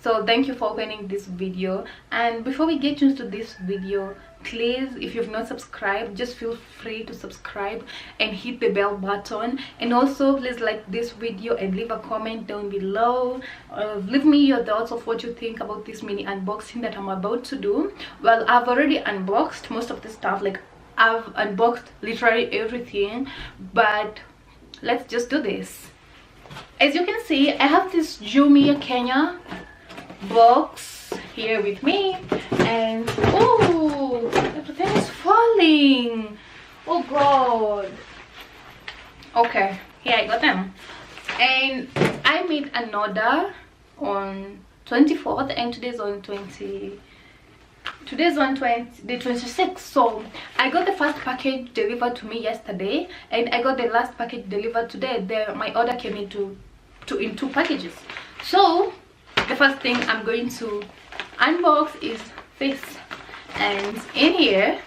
So thank you for opening this video. And before we get into this video, please, if you've not subscribed, just feel free to subscribe and hit the bell button. And also please like this video and leave a comment down below. Leave me your thoughts of what you think about this mini unboxing that I'm about to do. Well, I've already unboxed most of the stuff, like I've unboxed literally everything, but let's just do this. As you can see, I have this Jumia Kenya box here with me, and oh, everything is falling. Oh god. Okay, here I got them, and I made an order on 24th and today's on the 26th. So I got the first package delivered to me yesterday, and I got the last package delivered today. My order came in two packages. So the first thing I'm going to unbox is this, and in here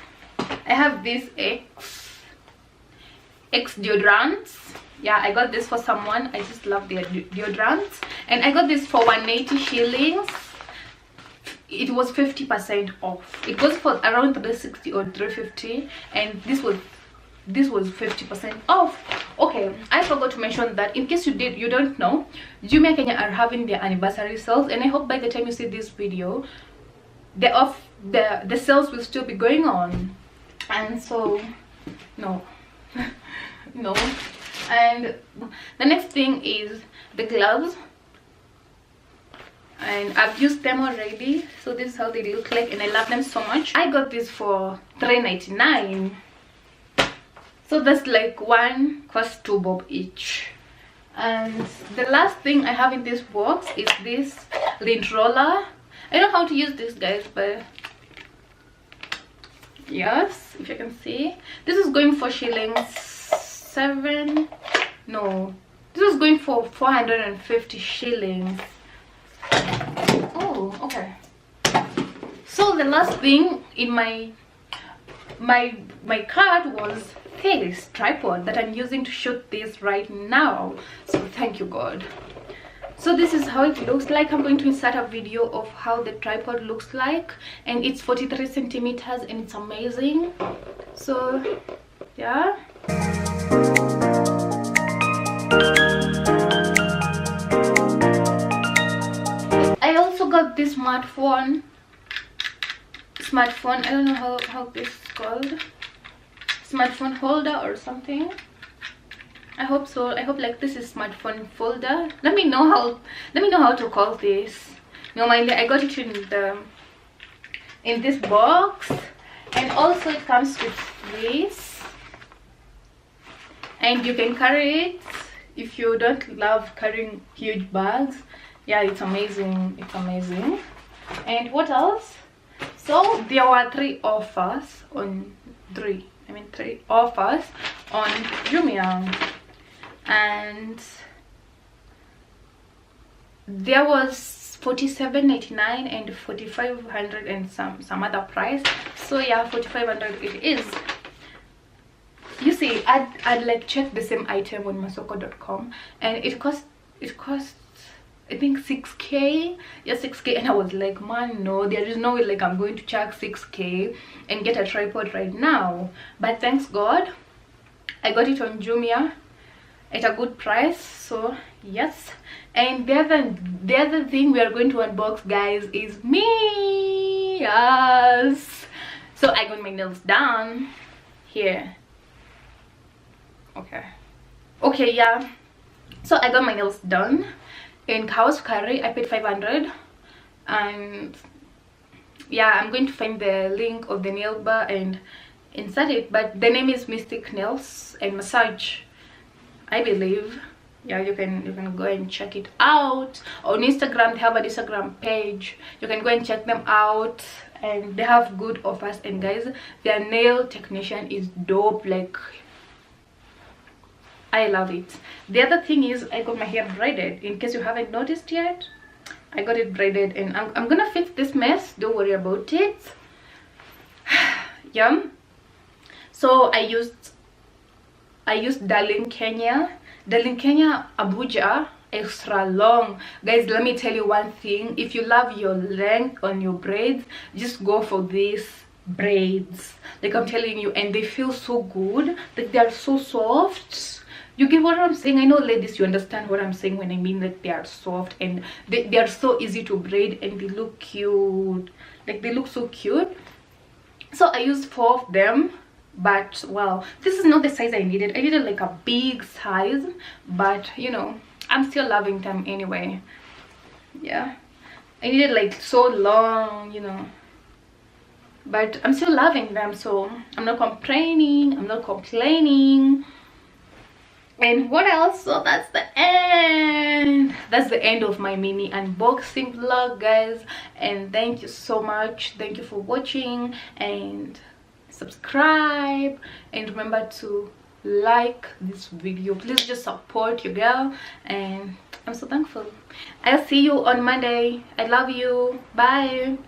I have this X deodorants. Yeah, I got this for someone. I just love their deodorants, and I got this for 180 shillings. It was 50% off. It goes for around 360 or 350, and this was 50% off. Okay, I forgot to mention that in case you don't know, Jumia Kenya are having their anniversary sales, and I hope by the time you see this video, the sales will still be going on. And so no no. And the next thing is the gloves, and I've used them already, so this is how they look like, and I love them so much. I got this for $3.99, so that's like one cost 2 bob each. And the last thing I have in this box is this lint roller. I don't know how to use this, guys, but yes, if you can see, this is going for this is going for 450 shillings. Oh, okay. So the last thing in my cart was this tripod that I'm using to shoot this right now. So thank you God. So this is how it looks like. I'm going to insert a video of how the tripod looks like, and it's 43 centimeters, and it's amazing. So yeah. I also got this smartphone. I don't know how this is called, smartphone holder or something. I hope so. I hope like this is smartphone folder. Let me know how to call this. Normally I got it in this box, and also it comes with this, and you can carry it if you don't love carrying huge bags. Yeah, it's amazing. It's amazing. And what else? So there were three offers on Jumia, and there was $47.99 and $4,500 and some other price. So yeah, $4,500 it is. You see, I'd like check the same item on masoko.com, and it cost I think 6k. Yeah, 6k. And I was like, man, no, there is no way like I'm going to charge 6k and get a tripod right now. But thanks God, I got it on Jumia at a good price. So yes. And the other thing we are going to unbox, guys, is me. Yes. So I got my nails done here. Okay, yeah. So I got my nails done in Chaos Curry. I paid 500, and yeah, I'm going to find the link of the nail bar and insert it, but the name is Mystic Nails and Massage, I believe. Yeah, you can go and check it out on Instagram. They have an Instagram page. You can go and check them out, and they have good offers. And guys, their nail technician is dope. Like, I love it. The other thing is I got my hair braided. In case you haven't noticed yet, I got it braided, and I'm gonna fix this mess. Don't worry about it. Yeah. So I used Darling Kenya Abuja. extra long. Guys, let me tell you one thing. If you love your length on your braids, just go for these braids. Like, I'm telling you, and they feel so good. Like, they are so soft. You get what I'm saying? I know, ladies, you understand what I'm saying when I mean that they are soft, and they are so easy to braid, and they look cute. Like, they look so cute. So I used 4 of them, but well, this is not the size I needed. I needed like a big size, but you know, I'm still loving them anyway. Yeah, I needed like so long, you know, but I'm still loving them, so I'm not complaining. And what else? So that's the end. That's the end of my mini unboxing vlog, guys. And thank you so much. Thank you for watching, and subscribe, and remember to like this video. Please just support your girl, and I'm so thankful. I'll see you on Monday. I love you. Bye.